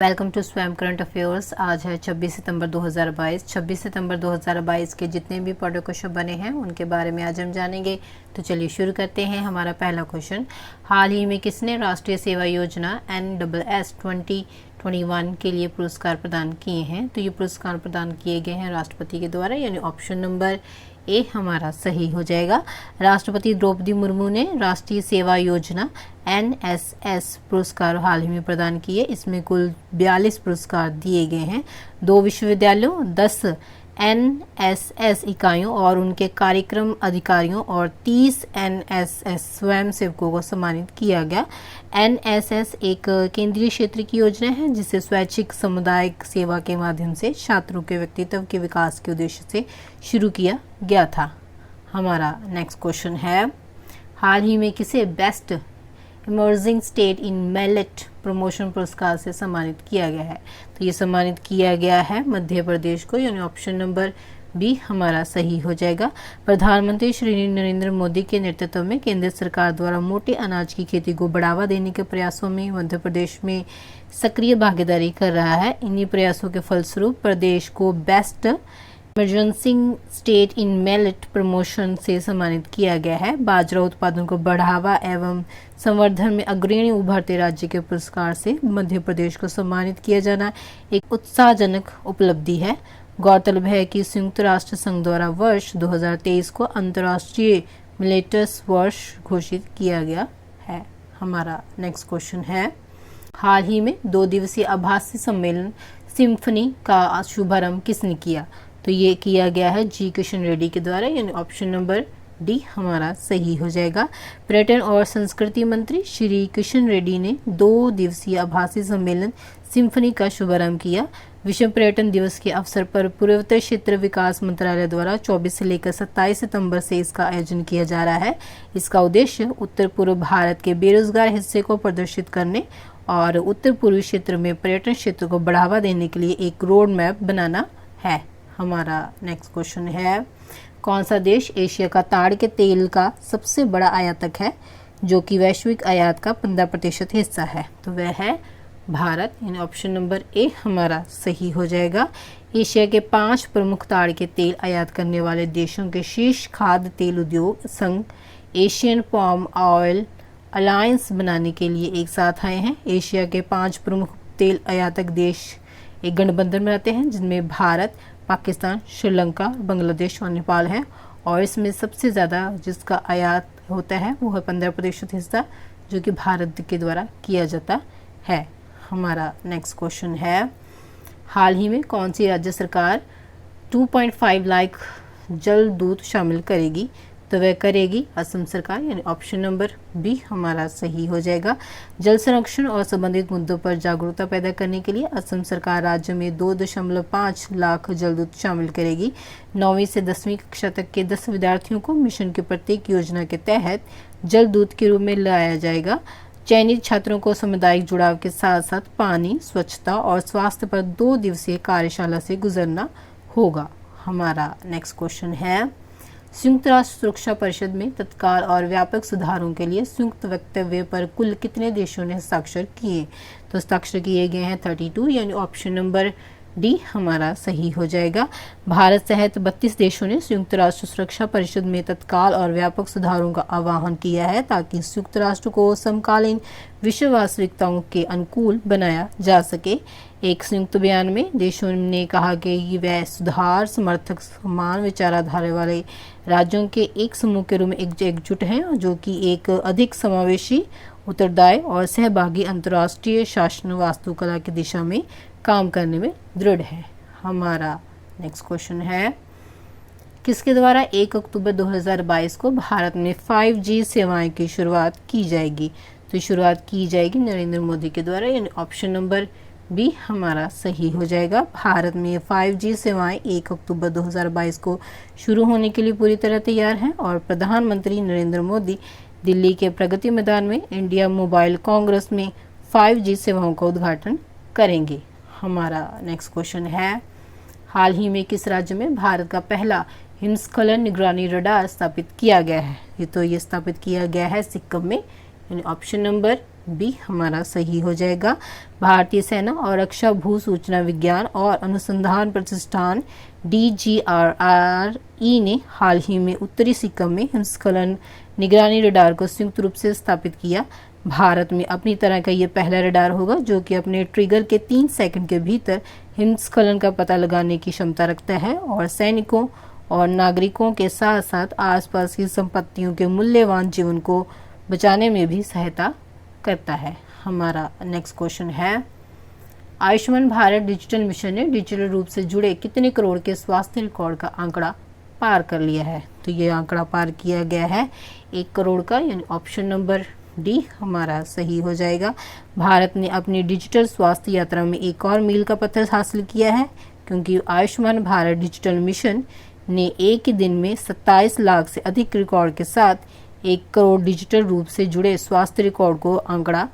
Welcome to स्वयं current affairs. आज है 26 सितंबर 2022। 26 सितंबर 2022 के जितने भी पॉडर क्वेश्चन बने हैं उनके बारे में आज हम जानेंगे। तो चलिए शुरू करते हैं। हमारा पहला क्वेश्चन, हाल ही में किसने राष्ट्रीय सेवा योजना NSS 2021 के लिए पुरस्कार प्रदान किए हैं? तो ये पुरस्कार प्रदान किए गए हैं राष्ट्रपति के द्वारा, यानी ऑप्शन नंबर ए हमारा सही हो जाएगा। राष्ट्रपति द्रौपदी मुर्मू ने राष्ट्रीय सेवा योजना NSS पुरस्कार हाल ही में प्रदान किए। इसमें कुल 42 पुरस्कार दिए गए हैं। 2 विश्वविद्यालयों, 10 NSS इकाइयों और उनके कार्यक्रम अधिकारियों और 30 NSS स्वयंसेवकों को सम्मानित किया गया। NSS एक केंद्रीय क्षेत्र की योजना है जिसे स्वैच्छिक सामुदायिक सेवा के माध्यम से छात्रों के व्यक्तित्व के विकास के उद्देश्य से शुरू किया गया था। हमारा नेक्स्ट क्वेश्चन है, हाल ही में किसे best emerging state in millet promotion पुरस्कार से सम्मानित किया गया है? तो ये सम्मानित किया गया है मध्य प्रदेश को, यानी ऑप्शन नंबर बी हमारा सही हो जाएगा। प्रधानमंत्री श्री नरेंद्र मोदी के नेतृत्व में केंद्र सरकार द्वारा मोटे अनाज की खेती को बढ़ावा देने के प्रयासों में मध्य प्रदेश में सक्रिय भागीदारी कर रहा है। इन्हीं प्रयासों के फलस्वरूप प्रदेश को best emerging state in millet promotion से सम्मानित किया गया है। बाजरा उत्पादन को बढ़ावा एवं संवर्धन में अग्रणी उभरते राज्य के पुरस्कार से मध्य प्रदेश को सम्मानित किया जाना एक उत्साहजनक उपलब्धि है। गौरतलब है कि संयुक्त राष्ट्र संघ द्वारा वर्ष 2023 को अंतर्राष्ट्रीय मिलेटस वर्ष घोषित किया गया है। हमारा नेक्स्ट क्वेश्चन है, हाल ही में 2 दिवसीय आभासी सम्मेलन सिम्फनी का शुभारंभ किसने किया? तो ये किया गया है जी किशन रेड्डी के द्वारा, यानी ऑप्शन नंबर डी हमारा सही हो जाएगा। पर्यटन और संस्कृति मंत्री श्री किशन रेड्डी ने 2 दिवसीय आभासी सम्मेलन सिम्फनी का शुभारंभ किया। विश्व पर्यटन दिवस के अवसर पर पूर्वोत्तर क्षेत्र विकास मंत्रालय द्वारा 24 से लेकर 27 सितंबर से इसका आयोजन किया जा रहा है। इसका उद्देश्य उत्तर पूर्व भारत के बेरोजगार हिस्से को प्रदर्शित करने और उत्तर पूर्वी क्षेत्र में पर्यटन क्षेत्र को बढ़ावा देने के लिए एक रोड मैप बनाना है। हमारा नेक्स्ट क्वेश्चन है, कौन सा देश एशिया का ताड़ के तेल का सबसे बड़ा आयातक है जो कि वैश्विक आयात का 15% हिस्सा है? तो वह है भारत, यानी ऑप्शन नंबर ए हमारा सही हो जाएगा। एशिया के 5 प्रमुख ताड़ के तेल आयात करने वाले देशों के शीर्ष खाद्य तेल उद्योग संघ एशियन पाम ऑयल अलायंस बनाने के लिए एक साथ आए हैं। एशिया के 5 प्रमुख तेल आयातक देश एक गठबंधन बनाते हैं जिनमें भारत, पाकिस्तान, श्रीलंका, बांग्लादेश और नेपाल है। और इसमें सबसे ज़्यादा जिसका आयात होता है वो है 15% हिस्सा जो कि भारत के द्वारा किया जाता है। हमारा नेक्स्ट क्वेश्चन है, हाल ही में कौन सी राज्य सरकार 2.5 लाख जल दूत शामिल करेगी? तो वह करेगी असम सरकार, यानी ऑप्शन नंबर बी हमारा सही हो जाएगा। जल संरक्षण और संबंधित मुद्दों पर जागरूकता पैदा करने के लिए असम सरकार राज्य में 2.5 लाख जलदूत शामिल करेगी। 9वीं से 10वीं कक्षा तक के 10 विद्यार्थियों को मिशन की प्रत्येक योजना के तहत जलदूत के रूप में लाया जाएगा। चयनित छात्रों को सामुदायिक जुड़ाव के साथ साथ पानी, स्वच्छता और स्वास्थ्य पर 2 दिवसीय कार्यशाला से गुजरना होगा। हमारा नेक्स्ट क्वेश्चन है, संयुक्त राष्ट्र सुरक्षा परिषद में तत्काल और व्यापक सुधारों के लिए संयुक्त वक्तव्य पर कुल कितने देशों ने हस्ताक्षर किए? तो हस्ताक्षर किए गए हैं 32, यानी ऑप्शन नंबर डी हमारा सही हो जाएगा। भारत सहित 32 देशों ने संयुक्त राष्ट्र सुरक्षा परिषद में तत्काल और व्यापक सुधारों का आह्वान किया है ताकि संयुक्त राष्ट्र को समकालीन विश्व वास्तविकताओं के अनुकूल बनाया जा सके। एक संयुक्त बयान में देशों ने कहा कि वह सुधार समर्थक समान विचारधारा वाले राज्यों के एक समूह के रूप में एकजुट हैं जो कि एक अधिक समावेशी, उत्तरदायी और सहभागी अंतर्राष्ट्रीय शासन वास्तुकला की दिशा में काम करने में दृढ़ है। हमारा नेक्स्ट क्वेश्चन है, किसके द्वारा 1 अक्टूबर 2022 को भारत में 5G सेवाएं की शुरुआत की जाएगी? तो शुरुआत की जाएगी नरेंद्र मोदी के द्वारा, यानी ऑप्शन नंबर बी हमारा सही हो जाएगा। भारत में 5G सेवाएं 1 अक्टूबर 2022 को शुरू होने के लिए पूरी तरह तैयार हैं और प्रधानमंत्री नरेंद्र मोदी दिल्ली के प्रगति मैदान में इंडिया मोबाइल कांग्रेस में 5G सेवाओं का उद्घाटन करेंगे। हमारा नेक्स्ट क्वेश्चन है, हाल ही में किस राज्य में भारत का पहला हिमस्खलन निगरानी रडार स्थापित किया गया है? ये स्थापित किया गया है सिक्किम में, यानी ऑप्शन नंबर बी हमारा सही हो जाएगा। भारतीय सेना और रक्षा भू सूचना विज्ञान और अनुसंधान प्रतिष्ठान DGRRE ने हाल ही में उत्तरी सिक्किम में हिमस्खलन निगरानी रडार को संयुक्त रूप से स्थापित किया। भारत में अपनी तरह का ये पहला रडार होगा जो कि अपने ट्रिगर के 3 सेकंड के भीतर हिमस्खलन का पता लगाने की क्षमता रखता है और सैनिकों और नागरिकों के साथ साथ आसपास की संपत्तियों के मूल्यवान जीवन को बचाने में भी सहायता करता है। हमारा नेक्स्ट क्वेश्चन है, आयुष्मान भारत डिजिटल मिशन ने डिजिटल रूप से जुड़े कितने करोड़ के स्वास्थ्य रिकॉर्ड का आंकड़ा पार कर लिया है? तो ये आंकड़ा पार किया गया है 1 करोड़ का, यानी ऑप्शन नंबर डी हमारा सही हो जाएगा। भारत ने अपनी डिजिटल स्वास्थ्य यात्रा में एक और मील का पत्थर हासिल किया है, क्योंकि आयुष्मान भारत डिजिटल मिशन ने एक ही दिन में 27 लाख से अधिक रिकॉर्ड के साथ 1 करोड़ डिजिटल रूप से जुड़े स्वास्थ्य रिकॉर्ड को आंकड़ा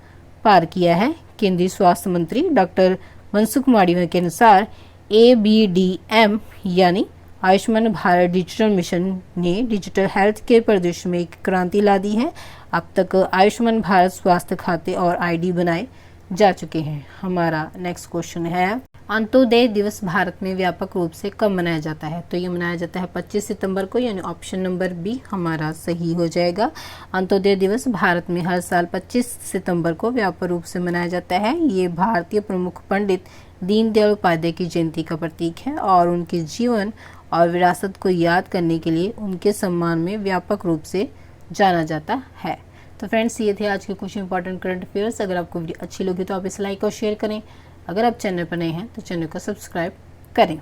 पार किया है। केंद्रीय स्वास्थ्य मंत्री डॉक्टर मनसुख मांडविया के अनुसार ABDM यानी आयुष्मान भारत डिजिटल मिशन ने डिजिटल हेल्थ केयर परिदृश्य में एक क्रांति ला दी है। अब तक आयुष्मान भारत स्वास्थ्य खाते और ID बनाए जा चुके हैं। हमारा नेक्स्ट क्वेश्चन है, अंत्योदय दिवस भारत में व्यापक रूप से कब मनाया जाता है? तो ये मनाया जाता है 25 सितंबर को, यानी ऑप्शन नंबर बी हमारा सही हो जाएगा। अंत्योदय दिवस भारत में हर साल 25 सितंबर को व्यापक रूप से मनाया जाता है। ये भारतीय प्रमुख पंडित दीनदयाल उपाध्याय की जयंती का प्रतीक है और उनके जीवन और विरासत को याद करने के लिए उनके सम्मान में व्यापक रूप से जाना जाता है। तो फ्रेंड्स, ये थे आज के कुछ इंपॉर्टेंट करंट अफेयर्स। अगर आपको वीडियो अच्छी लगी तो आप इसे लाइक और शेयर करें। अगर आप चैनल पर नए हैं तो चैनल को सब्सक्राइब करें।